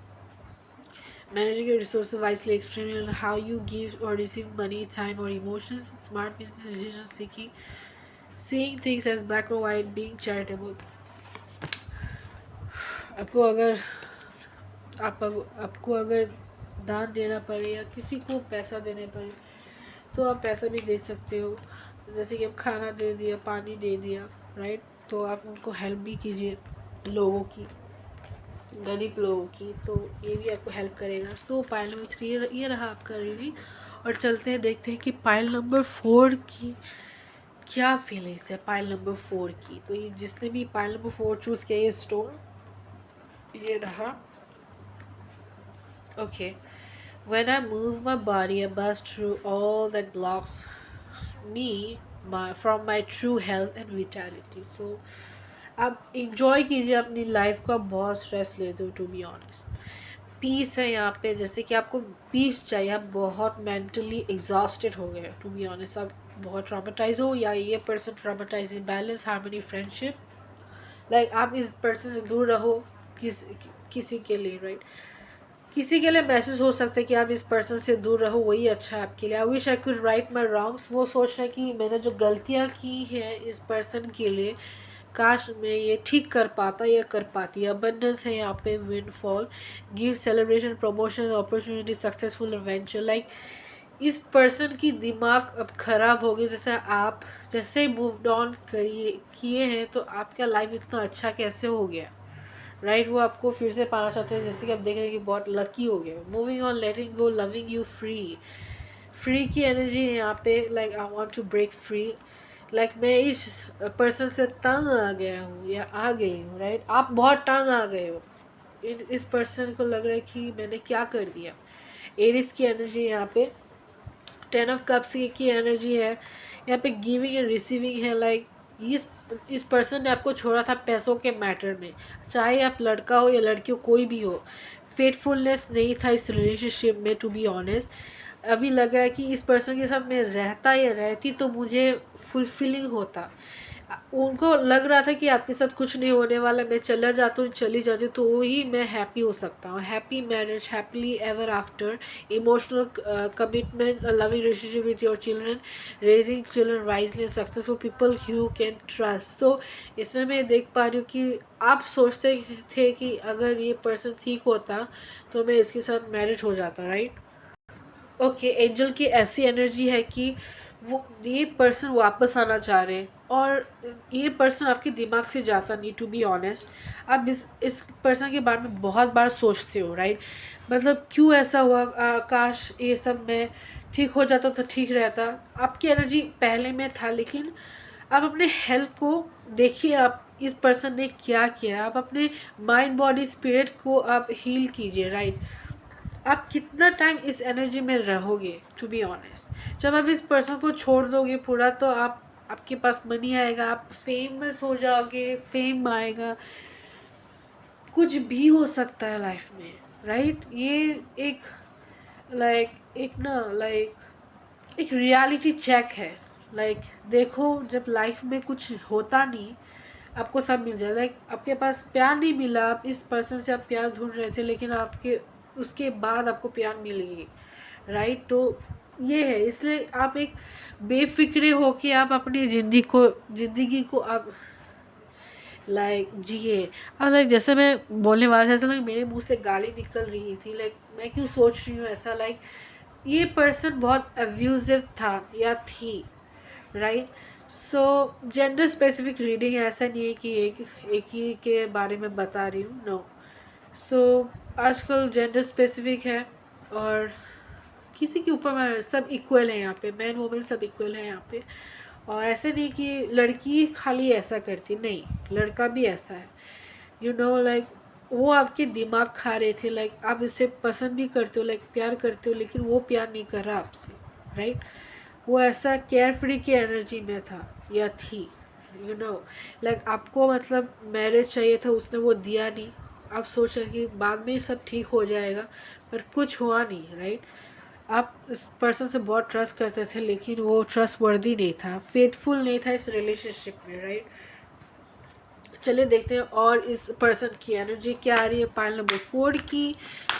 Managing your resources wisely, explaining how you give or receive money, time or emotions, smart business decision seeking, seeing things as black or white, being charitable। आपको अगर आपको अगर दान देना पड़े या किसी को पैसा देने पड़े तो आप पैसा भी दे सकते हो। जैसे कि आप खाना दे दिया, पानी दे दिया, राइट। तो आप उनको हेल्प भी कीजिए, लोगों की, गरीब लोगों की, तो ये भी आपको हेल्प करेगा। तो पाइल नंबर 3 ये रहा आपका रीडिंग। और चलते हैं देखते हैं कि पाइल नंबर 4 की क्या फीलिंग्स है। पाइल नंबर 4 की, तो ये जिसने भी पाइल नंबर 4 चूज़ किया ये स्टोन ये रहा। Okay, when I move my body I bust through all that blocks me from my true health and vitality। so आप इंजॉय कीजिए अपनी लाइफ को। आप बहुत स्ट्रेस लेते हो, टू बी ऑनेस्ट। पीस है यहाँ पे, जैसे कि आपको पीस चाहिए। आप बहुत मेंटली एग्जॉस्टेड हो गए, टू बी ऑनेस्ट। आप बहुत ट्रामेटाइज हो, या ये person traumatise. Balance, harmony, friendship. Like आप इस पर्सन से दूर रहो किसी के लिए, राइट। किसी के लिए मैसेज हो सकता है कि आप इस पर्सन से दूर रहो, वही अच्छा है आपके लिए। I wish I could write my wrongs. वो सोच रहे हैं कि मैंने जो गलतियाँ की हैं इस पर्सन के लिए, काश मैं ये ठीक कर पाता या कर पाती। अबंडेंस है यहाँ पे, windfall, give, celebration, promotion, opportunity, successful adventure. Like इस पर्सन की दिमाग अब ख़राब हो गई। जैसे ही मूव ऑन किए हैं तो आपका लाइफ इतना अच्छा कैसे हो गया, राइट। वो आपको फिर से पाना चाहते हैं, जैसे कि आप देख रहे हैं कि बहुत लकी हो गए। Moving on, letting go, loving you, free की एनर्जी है यहाँ पे। Like I want to break free. Like मैं इस पर्सन से तंग आ गया हूँ या आ गई हूँ, राइट। आप बहुत तंग आ गए हो। इस पर्सन को लग रहा है कि मैंने क्या कर दिया। एरिस की एनर्जी यहाँ पे। 10 of Cups की एनर्जी है यहाँ पे। गिविंग एंड रिसीविंग है। लाइक इस पर्सन ने आपको छोड़ा था पैसों के मैटर में, चाहे आप लड़का हो या लड़की हो, कोई भी हो। फेथफुलनेस नहीं था इस रिलेशनशिप में, टू बी ऑनेस्ट। अभी लग रहा है कि इस पर्सन के साथ मैं रहता या रहती तो मुझे फुलफिलिंग होता। उनको लग रहा था कि आपके साथ कुछ नहीं होने वाला, मैं चला जाता हूँ, चली जाती हूँ, तो ही मैं हैप्पी हो सकता हूँ। Happy marriage, happily ever after, emotional commitment, loving relationship with your children, raising children wisely, successful people you can trust. तो इसमें मैं देख पा रही हूँ कि आप सोचते थे कि अगर ये पर्सन ठीक होता तो मैं इसके साथ मैरिज हो जाता, राइट। ओके, एंजल की ऐसी एनर्जी है कि वो ये पर्सन वापस आना चाह रहे हैं, और ये पर्सन आपके दिमाग से जाता नहीं, टू बी ऑनेस्ट। आप इस पर्सन के बारे में बहुत बार सोचते हो, राइट? मतलब क्यों ऐसा हुआ, काश ये सब मैं ठीक हो जाता तो ठीक रहता। आपकी एनर्जी पहले में था, लेकिन आप अपने हेल्थ को देखिए, आप इस पर्सन ने क्या किया। आप अपने माइंड बॉडी स्पिरिट को आप हील कीजिए, राइट? आप कितना टाइम इस एनर्जी में रहोगे, टू बी ऑनेस्ट? जब आप इस पर्सन को छोड़ दोगे पूरा, तो आपके पास मनी आएगा, आप फेमस हो जाओगे, फेम आएगा, कुछ भी हो सकता है लाइफ में, राइट? ये एक एक रियलिटी चेक है। देखो, जब लाइफ में कुछ होता नहीं, आपको सब मिल जाए। आपके पास प्यार नहीं मिला, आप इस पर्सन से आप प्यार ढूंढ रहे थे, लेकिन आपके उसके बाद आपको प्यार मिल गई, राइट? तो ये है, इसलिए आप एक बेफिक्रे हो कि आप अपनी ज़िंदगी को आप जिए। और जैसे मैं बोलने वाला था, ऐसा मेरे मुंह से गाली निकल रही थी, मैं क्यों सोच रही हूँ ऐसा, ये पर्सन बहुत अब्यूजिव था या थी, राइट? सो जेंडर स्पेसिफिक रीडिंग, ऐसा नहीं है कि एक ही के बारे में बता रही हूँ, नो। सो आजकल जेंडर स्पेसिफिक है, और किसी के ऊपर मैं सब इक्वल है यहाँ पे, मैन वुमेन सब इक्वल है यहाँ पे। और ऐसे नहीं कि लड़की खाली ऐसा करती, नहीं, लड़का भी ऐसा है, वो आपके दिमाग खा रहे थे, आप इसे पसंद भी करते हो, प्यार करते हो, लेकिन वो प्यार नहीं कर रहा आपसे, राइट? वो ऐसा केयर फ्री की एनर्जी में था या थी, आपको मतलब मैरिज चाहिए था, उसने वो दिया नहीं। आप सोच रहे कि बाद में सब ठीक हो जाएगा, पर कुछ हुआ नहीं, राइट? आप इस पर्सन से बहुत ट्रस्ट करते थे, लेकिन वो ट्रस्ट वर्दी नहीं था, फेथफुल नहीं था इस रिलेशनशिप में, राइट? चलिए देखते हैं और इस पर्सन की एनर्जी क्या आ रही है पाइल नंबर 4 की।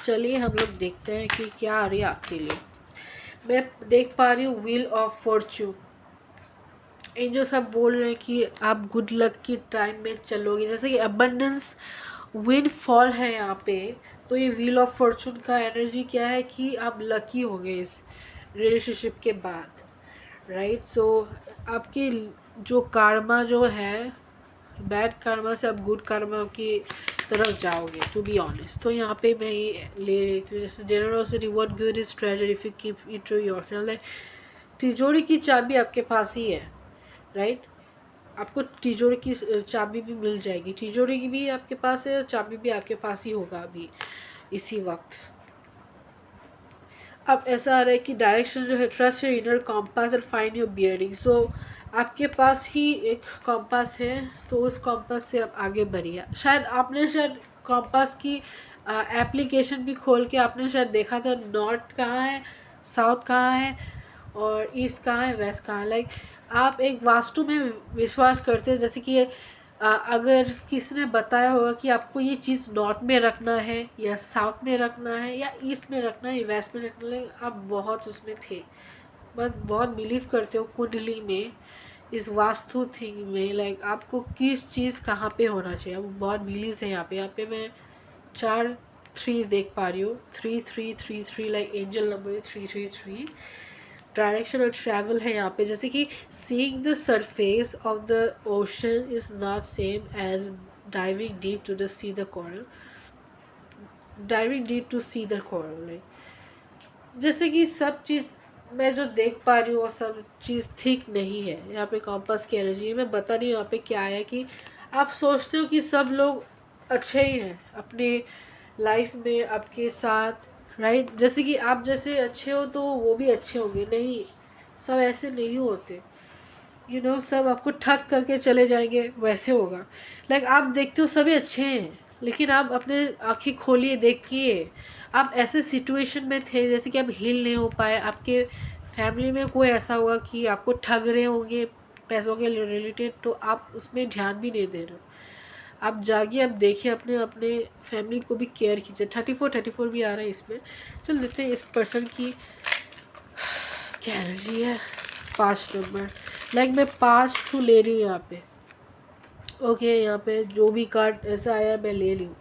चलिए हम लोग देखते हैं कि क्या आ रही है आपके लिए। मैं देख पा रही हूँ व्हील ऑफ फॉर्चून। एंजल सब बोल रहे हैं कि आप गुड लक की टाइम में चलोगे, जैसे कि अबंडेंस विंड फॉल है यहाँ पे। तो ये व्हील ऑफ फॉर्चून का एनर्जी क्या है कि आप लकी होंगे इस रिलेशनशिप के बाद, राइट? सो आपकी जो कार्मा जो है, बैड कर्मा से आप गुड कर्मा की तरफ जाओगे, टू बी ऑनेस्ट। तो यहाँ पे मैं ये ले रही थी, जैसे generosity what good is treasure if you keep it to yourself. तिजोरी की चाबी आपके पास ही है, राइट? आपको तिजोरी की चाबी भी मिल जाएगी, तिजोरी की भी आपके पास है, चाबी भी आपके पास ही होगा अभी इसी वक्त। अब ऐसा आ रहा है कि डायरेक्शन जो है, trust your inner compass and find your bearing. So आपके पास ही एक कॉम्पास है, तो उस कॉम्पास से आप आगे बढ़िए। शायद कॉम्पास की एप्लीकेशन भी खोल के आपने शायद देखा था, नॉर्थ कहाँ है, साउथ कहाँ है, और ईस्ट कहाँ है, वेस्ट कहाँ है। आप एक वास्तु में विश्वास करते हैं, जैसे कि अगर किसी ने बताया होगा कि आपको ये चीज़ नॉर्थ में रखना है, या साउथ में रखना है, या ईस्ट में रखना है, या वेस्ट में रखना है, आप बहुत उसमें थे, बट बहुत बिलीव करते हो कुंडली में, इस वास्तु थिंग में, आपको किस चीज़ कहाँ पे होना चाहिए, वो बहुत बिलीव है यहाँ पे मैं 4-3 देख पा रही हूँ, 3-3-3-3, एंजल नंबर 3-3-3। डायरेक्शन और ट्रैवल है यहाँ पे, जैसे कि seeing the surface of the ocean is not same as diving deep to the sea the coral. Diving deep to see the coral, जैसे कि सब चीज़ मैं जो देख पा रही हूँ वो सब चीज़ ठीक नहीं है। यहाँ पे कॉम्पास की एनर्जी है, मैं बता रही हूँ यहाँ पे क्या है कि आप सोचते हो कि सब लोग अच्छे ही हैं अपने लाइफ में आपके साथ, राइट? जैसे कि आप जैसे अच्छे हो तो वो भी अच्छे होंगे, नहीं, सब ऐसे नहीं होते, सब आपको ठग करके चले जाएंगे, वैसे होगा। आप देखते हो सभी अच्छे हैं, लेकिन आप अपने आँखें खोलिए, देखिए आप ऐसे सिचुएशन में थे जैसे कि आप हील नहीं हो पाए, आपके फैमिली में कोई ऐसा हुआ कि आपको ठग रहे होंगे पैसों के रिलेटेड, तो आप उसमें ध्यान भी नहीं दे रहे हो। आप जागिए, आप देखिए, अपने अपने फैमिली को भी केयर कीजिए। 34 भी आ रहा है इसमें। चल देखते हैं इस पर्सन की क्या एनर्जी है। 5 नंबर, मैं 5 टू ले रही हूँ यहाँ पे। ओके, यहाँ पे जो भी कार्ड ऐसा आया मैं ले ली हूँ।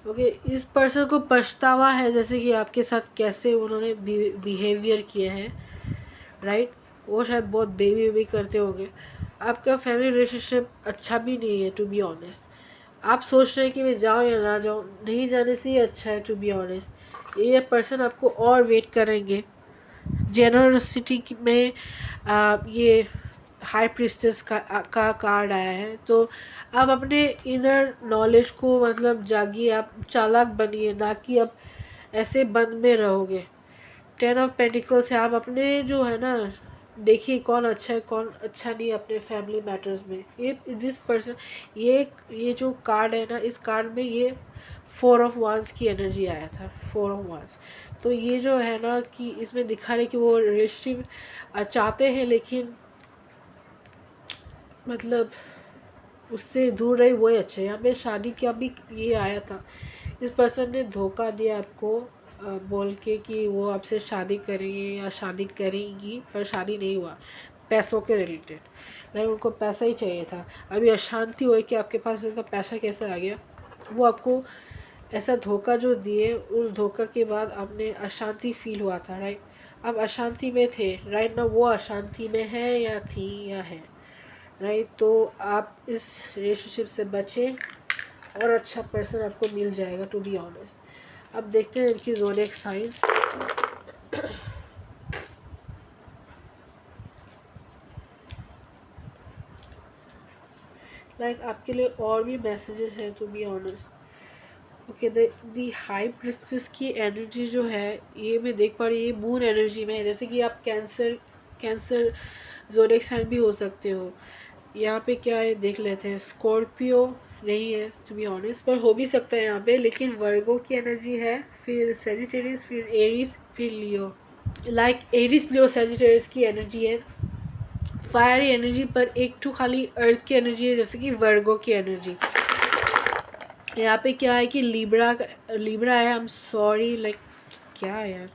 ओके, इस पर्सन को पछतावा है, जैसे कि आपके साथ कैसे उन्होंने बिहेवियर किए हैं, राइट? वो शायद बहुत बेबी बेबी करते होंगे। आपका फैमिली रिलेशनशिप अच्छा भी नहीं है टू बी ऑनेस्ट। आप सोच रहे हैं कि मैं जाऊँ या ना जाऊँ, नहीं जाने से ही अच्छा है टू बी ऑनेस्ट। ये पर्सन आपको और वेट करेंगे। जेनरसिटी में ये हाई प्रिस्टेस का कार्ड आया है, तो आप अपने इनर नॉलेज को मतलब जागिए, आप चालाक बनिए, ना कि आप ऐसे बंद में रहोगे। 10 ऑफ पेंटिकल से आप अपने जो है ना, देखिए कौन अच्छा है कौन अच्छा नहीं है अपने फैमिली मैटर्स में। ये दिस पर्सन, ये जो कार्ड है ना, इस कार्ड में ये 4 ऑफ वांस की एनर्जी आया था, 4 ऑफ वांस। तो ये जो है ना कि इसमें दिखा रहे कि वो रिलेशनशिप चाहते हैं, लेकिन मतलब उससे दूर रहे वही अच्छा है। यहाँ पे शादी का भी ये आया था, इस पर्सन ने धोखा दिया आपको बोल के कि वो आपसे शादी करेंगे या शादी करेंगी, पर शादी नहीं हुआ, पैसों के रिलेटेड। नहीं, उनको पैसा ही चाहिए था। अभी अशांति हुई कि आपके पास इतना पैसा कैसे आ गया। वो आपको ऐसा धोखा जो दिए, उस धोखा के बाद आपने अशांति फील हुआ था, राइट। अब अशांति में थे, राइट ना, वो अशांति में है या थी या है, राइट। तो आप इस रिलेशनशिप से बचें और अच्छा पर्सन आपको मिल जाएगा टू बी ऑनेस्ट। अब देखते हैं इनकी ज़ोडिएक साइंस। लाइक आपके लिए और भी मैसेजेस हैं to be honest. Okay, the high priestess की एनर्जी जो है, ये मैं देख पा रही हूँ, ये मून एनर्जी में है। जैसे कि आप कैंसर ज़ोडिएक साइन भी हो सकते हो। यहाँ पे क्या है देख लेते हैं। स्कॉर्पियो नहीं है टू बी ऑनेस्ट, पर हो भी सकता है यहाँ पे। लेकिन वर्गो की एनर्जी है, फिर सेजिटेरियस, फिर एरीज, फिर लियो। लाइक एरीज लियो सेजिटेरियस की एनर्जी है, फायर एनर्जी, पर एक टू खाली अर्थ की एनर्जी है, जैसे कि वर्गो की एनर्जी। यहाँ पे क्या है कि लिब्रा है, आई एम सॉरी, लाइक क्या है यार,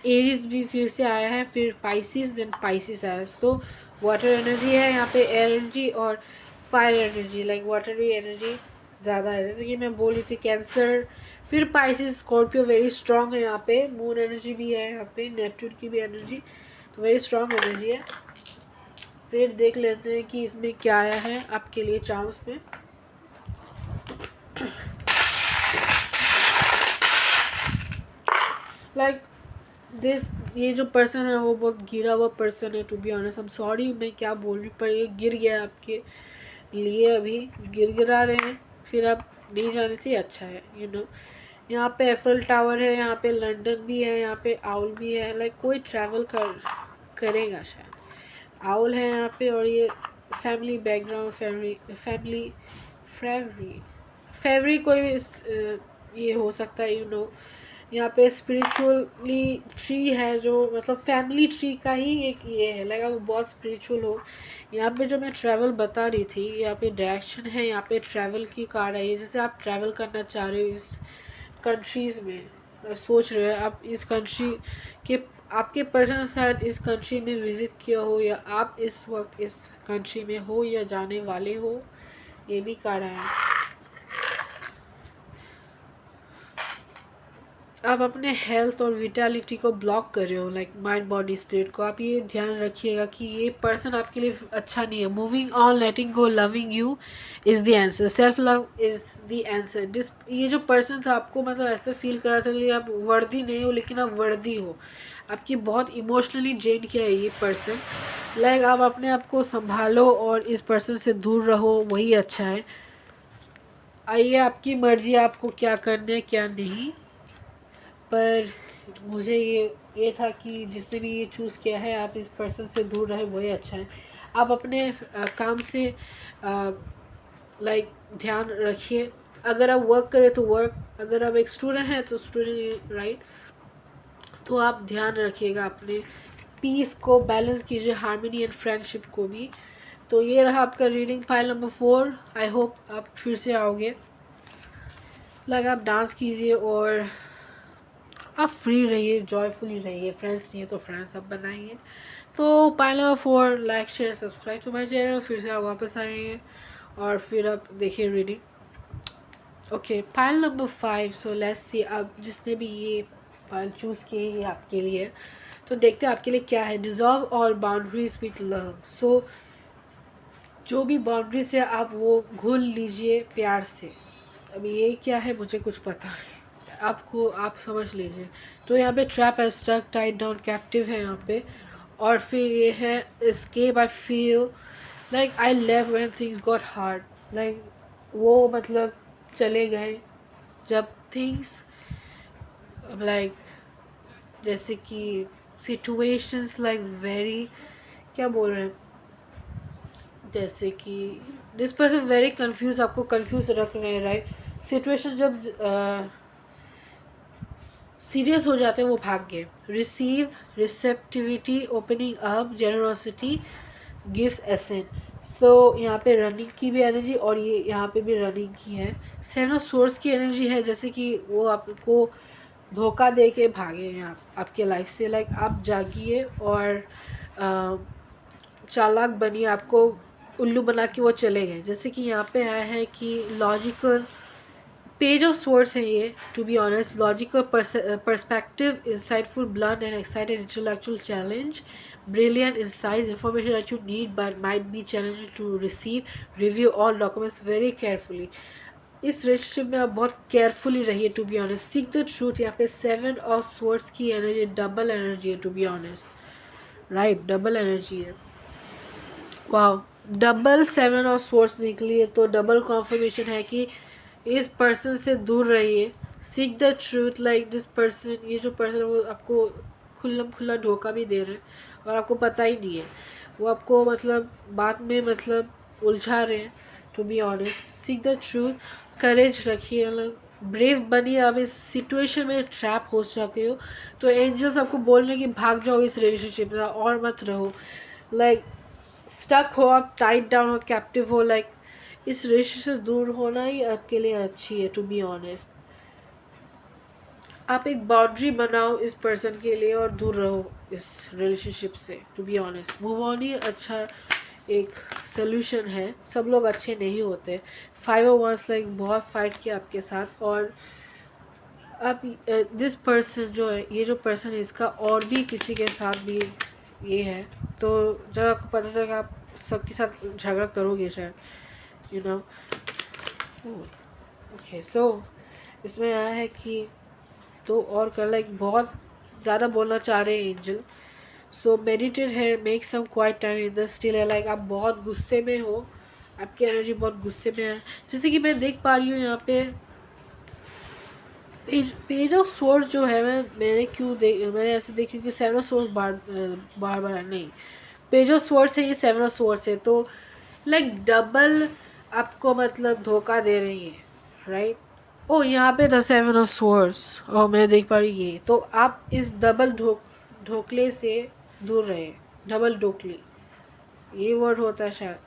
एरीज भी फिर से आया है, फिर पाइसिस, देन पाइसिस आया। तो वाटर एनर्जी है यहाँ पे, एनर्जी और fire energy, like watery energy ज़्यादा है। जैसे कि मैं बोल रही थी कैंसर, फिर पाइसिस, स्कॉर्पियो वेरी स्ट्रॉन्ग है यहाँ पे। मून एनर्जी भी है यहाँ पे, नेपट्टून की भी एनर्जी, तो वेरी स्ट्रॉन्ग एनर्जी है। फिर देख लेते हैं कि इसमें क्या आया है आपके लिए चांस में। लाइक दिस, ये जो पर्सन है वो बहुत गिरा हुआ पर्सन है to be honest. I am sorry मैं क्या बोल रही, पर ये गिर गया आपके लिए, अभी गिरा रहे हैं, फिर आप नहीं जाने से अच्छा है, यू नो। यहाँ पे एफल टावर है, यहाँ पे लंदन भी है, यहाँ पे आउल भी है। लाइक कोई ट्रैवल करेगा शायद। आउल है यहाँ पे, और ये फैमिली बैकग्राउंड, फैमिली फेवरी कोई भी ये हो सकता है, यू नो। यहाँ पे स्पिरिचुअली ट्री है, जो मतलब फैमिली ट्री का ही एक ये है, लगा वो बहुत स्पिरिचुअल हो। यहाँ पे जो मैं ट्रैवल बता रही थी, यहाँ पे डायरेक्शन है, यहाँ पे ट्रैवल की कार्ड है। जैसे आप ट्रैवल करना चाह रहे हो इस कंट्रीज़ में, सोच रहे हो आप इस कंट्री के, आपके पर्सन शायद इस कंट्री में विज़िट किया हो, या आप इस वक्त इस कंट्री में हो या जाने वाले हो, ये भी कार्ड है। आप अपने हेल्थ और विटालिटी को ब्लॉक कर रहे हो, लाइक माइंड बॉडी स्पिरिट को। आप ये ध्यान रखिएगा कि ये पर्सन आपके लिए अच्छा नहीं है। Moving on, letting go, loving you is the answer, self love is the answer. ये जो पर्सन था आपको मतलब ऐसे फील कर रहा था कि आप वर्दी नहीं हो, लेकिन आप वर्दी हो। आपकी बहुत इमोशनली ड्रेन किया है ये पर्सन। लाइक आप अपने आप को संभालो और इस पर्सन से दूर रहो, वही अच्छा है। आइए, आपकी मर्जी, आपको क्या करना है क्या नहीं, पर मुझे ये था कि जिसने भी ये चूज़ किया है, आप इस पर्सन से दूर रहे वही अच्छा है। आप अपने काम से लाइक ध्यान रखिए। अगर आप वर्क करें तो वर्क, अगर आप एक स्टूडेंट हैं तो स्टूडेंट, राइट। तो आप ध्यान रखिएगा अपने पीस को, बैलेंस कीजिए हार्मनी एंड फ्रेंडशिप को भी। तो ये रहा आपका reading file number 4। I hope आप फिर से आओगे। लाइक आप डांस कीजिए और आप फ्री रहिए, जॉयफुली रहिए। फ्रेंड्स नहीं है तो फ्रेंड्स आप बनाइए। तो pile number 4, like share subscribe to my channel. फिर से आप वापस आएंगे और फिर आप देखिए reading. Okay, pile number 5। So let's see, अब जिसने भी ये पाइल चूज़ किए ये आपके लिए। तो देखते हैं आपके लिए क्या है। Dissolve all boundaries with love. So जो भी बाउंड्रीज है आप वो घोल लीजिए प्यार से। अभी ये क्या है मुझे कुछ पता नहीं, आपको आप समझ लीजिए। तो यहाँ पे ट्रैप है, स्टक, टाइड डाउन, कैप्टिव है यहाँ पे। और फिर ये है escape. I feel like I left when things got hard. Like वो मतलब चले गए जब थिंग्स लाइक जैसे कि सिचुएशंस लाइक वेरी, क्या बोल रहे हैं, जैसे कि दिस पर्सन वेरी कंफ्यूज, आपको कंफ्यूज रख रहे हैं, राइट। सिचुएशन जब सीरियस हो जाते हैं वो भाग गए। Receive, receptivity, opening up, generosity, gives ascent. तो यहाँ पे रनिंग की भी एनर्जी और ये यहाँ पे भी रनिंग की है। सेवन ऑफ सोर्स की एनर्जी है, जैसे कि वो आपको धोखा दे के भागे हैं आपके लाइफ से। लाइक आप जागिए और चालाक बनिए, आपको उल्लू बना के वो चले गए। जैसे कि यहाँ पे आया है कि लॉजिकल, पेज ऑफ स्वर्ड्स है ये, to be honest. Logical perspective, insightful, blunt and excited, intellectual challenge, brilliant insights, information that you need but might be challenging to receive, review all documents very carefully। इस रिलेशनशिप में आप बहुत केयरफुली रहिए, to be honest. Seek the truth. यहाँ पे सेवन ऑफ स्वर्ड्स की एनर्जी डबल एनर्जी है, to be honest, right, double energy है। वाह, डबल सेवन ऑफ स्वर्ड्स निकली है, तो डबल कॉन्फर्मेशन है कि इस पर्सन से दूर रहिए। Seek the truth. Like this person, ये जो पर्सन वो आपको खुल्लम खुल्ला धोखा भी दे रहे हैं और आपको पता ही नहीं है। वो आपको मतलब बात में मतलब उलझा रहे हैं, to be honest. Seek the truth. Courage रखिए, मतलब ब्रेव बनिए। आप इस सिचुएशन में ट्रैप हो जाते हो तो एंजल्स आपको बोल रहे हैं कि भाग जाओ इस रिलेशनशिप में और मत रहो। लाइक स्टक हो आप, टाइट डाउन हो, कैप्टिव हो, लाइक इस रिलेशनशिप से दूर होना ही आपके लिए अच्छी है, टू बी ऑनेस्ट। आप एक बाउंड्री बनाओ इस पर्सन के लिए और दूर रहो इस रिलेशनशिप से, to be honest. Move on ही अच्छा एक सोल्यूशन है। सब लोग अच्छे नहीं होते। 501 लाइक बहुत फाइट किया आपके साथ और आप दिस पर्सन जो है, ये जो पर्सन है इसका और भी किसी के साथ भी ये है। तो जब आपको पता चलेगा आप सबके साथ झगड़ा करोगे शायद, यू नो। ओके, सो इसमें आया है कि तो और कर, लाइक बहुत ज़्यादा बोलना चाह रहे हैं एंजल। सो मेडिटेट है, make some quiet time in the still है। लाइक आप बहुत गुस्से में हो, आपकी एनर्जी बहुत गुस्से में है। जैसे कि मैं देख पा रही हूँ यहाँ पे पेज ऑफ स्वॉर्ड जो है, मैंने ऐसे देख रही हूँ कि सेवन ऑफ स्वॉर्ड्स बार बार नहीं, पेज ऑफ स्वॉर्ड्स है, ये सेवन ऑफ स्वॉर्ड्स है। तो लाइक डबल आपको मतलब धोखा दे रही है, राइट। ओ यहाँ पे द सेवन ऑफ स्वॉर्ड्स, और मैं देख पा रही ये। तो आप इस डबल ढोकले से दूर रहे। डबल ढोकली ये वर्ड होता है शायद।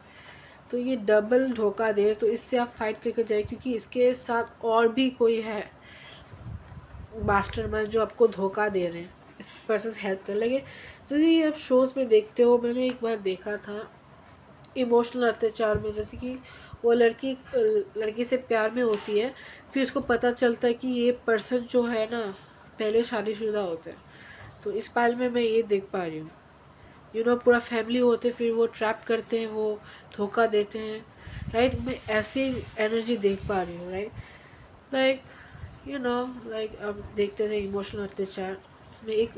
तो ये डबल धोखा दे, तो इससे आप फाइट करके जाए, क्योंकि इसके साथ और भी कोई है मास्टरमाइंड जो आपको धोखा दे रहे हैं। इस पर्सन से हेल्प कर लगे। जैसे ये आप शोज़ में देखते हो, मैंने एक बार देखा था इमोशनल अत्याचार में, जैसे कि वो लड़की से प्यार में होती है, फिर उसको पता चलता है कि ये पर्सन जो है ना पहले शादीशुदा होते हैं। तो इस पाल में मैं ये देख पा रही हूँ, यू नो, पूरा फैमिली होते फिर वो ट्रैप करते हैं, वो धोखा देते हैं, राइट। मैं ऐसी एनर्जी देख पा रही हूँ, right. Like you know, like अब देखते थे इमोशनल अत्याचार में एक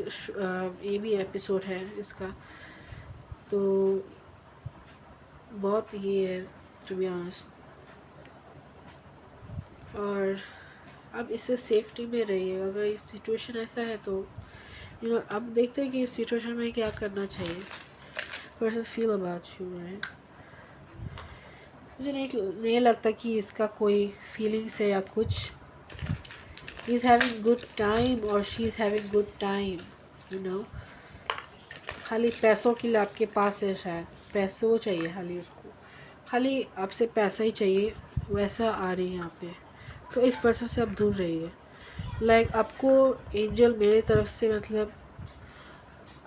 ये भी एपिसोड है इसका। तो बहुत ये है, टू बी ऑनेस्ट। और अब इससे सेफ्टी में रहिए। अगर इस सिचुएशन ऐसा है तो यू नो, अब देखते हैं कि इस सिचुएशन में क्या करना चाहिए। Person feel about you, right. मुझे नहीं लगता कि इसका कोई फीलिंग्स है या कुछ। He is having good time और she is having good time, you know. खाली पैसों के लिए आपके पास है, शायद पैसों चाहिए खाली उसको, खाली आपसे पैसा ही चाहिए, वैसा आ रही है यहाँ पे। तो इस पर्सन से आप दूर रहिए। लाइक आपको एंजल मेरे तरफ से मतलब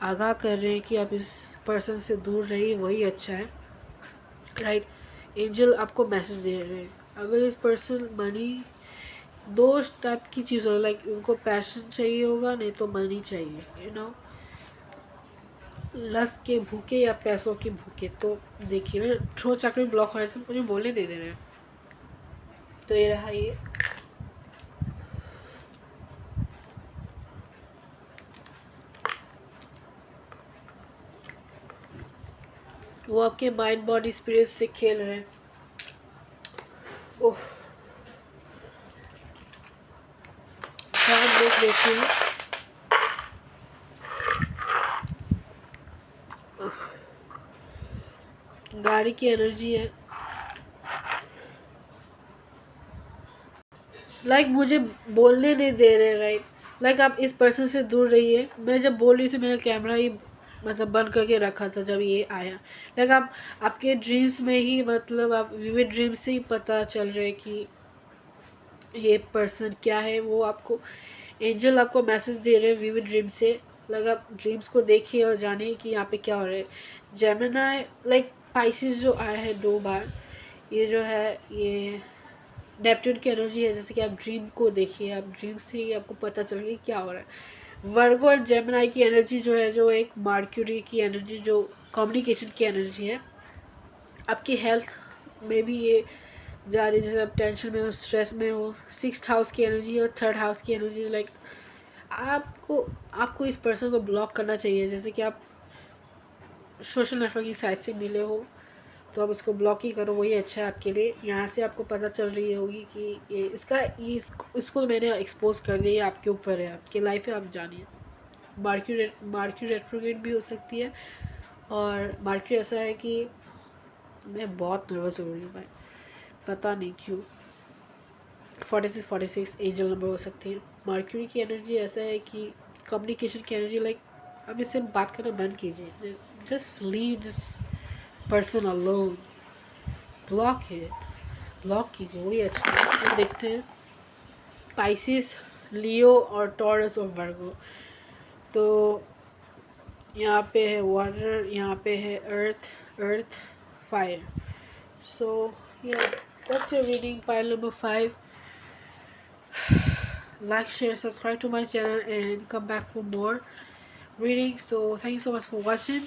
आगाह कर रहे हैं कि आप इस पर्सन से दूर रहिए, वही अच्छा है, राइट। एंजल आपको मैसेज दे रहे हैं। अगर इस पर्सन मनी, दो टाइप की चीज़ हो, लाइक उनको पैशन चाहिए होगा, नहीं तो मनी चाहिए, यू नो। लस्ट के भूखे या पैसों के भूखे। तो देखिए मेरे थ्रोट चक्र ब्लॉक होने से मुझे बोलने दे दे रहे हैं। तो ये रहा ये। वो आपके माइंड बॉडी स्पिरिट से खेल रहे हैं। ओह, ध्यान देख लेती हूँ। गाड़ी की एनर्जी है। मुझे बोलने नहीं दे रहे, राइट। आप इस पर्सन से दूर रहिए। मैं जब बोल रही थी मेरा कैमरा ही मतलब बंद करके रखा था जब ये आया। आप आपके ड्रीम्स में ही मतलब आप विविड ड्रीम से ही पता चल रहे कि ये पर्सन क्या है। वो आपको एंजल आपको मैसेज दे रहे हैं विविड ड्रीम से। आप ड्रीम्स को देखिए और जानिए कि यहाँ पे क्या हो रहा है। जेमिनाई पाइसिस जो आया है 2 बार, ये जो है ये नेपट्यून की एनर्जी है। जैसे कि आप ड्रीम को देखिए, आप ड्रीम से ही आपको पता चल गया क्या हो रहा है। वर्गो एंड जेमिनाई की एनर्जी जो है, जो एक मार्क्यूरी की एनर्जी जो कम्युनिकेशन की एनर्जी है। आपकी हेल्थ में भी ये जा रही है। जैसे आप टेंशन में हो, स्ट्रेस में हो। 6th हाउस की एनर्जी और 3rd हाउस की एनर्जी। आपको आपको इस पर्सन को ब्लॉक करना चाहिए। जैसे कि आप सोशल नेटवर्किंग साइट से मिले हो तो आप इसको ब्लॉक ही करो, वही अच्छा है आपके लिए। यहाँ से आपको पता चल रही होगी कि ये इसको मैंने एक्सपोज कर दिया। ये आपके ऊपर है, आपकी लाइफ है, आप जानिए। मार्क्यूरी रेट्रोग्रेड भी हो सकती है। और मार्क्यूरी ऐसा है कि मैं बहुत नर्वस हो रही हूँ भाई, पता नहीं क्यों। 46 एंजल नंबर हो सकती है। मार्क्यूरी की एनर्जी ऐसा है कि कम्युनिकेशन की एनर्जी। अब इससे बात करना बंद कीजिए। Just leave this person alone, block है, ब्लॉक कीजिए, वही अच्छा है। तो देखते हैं पाइसिस, लियो और टॉरस और वर्गो। तो यहाँ पे है वाटर, यहाँ पे है अर्थ, फायर। सो या that's your reading pile number 5। Like, share, subscribe to my channel and come back for more readings. So thank you so much for watching.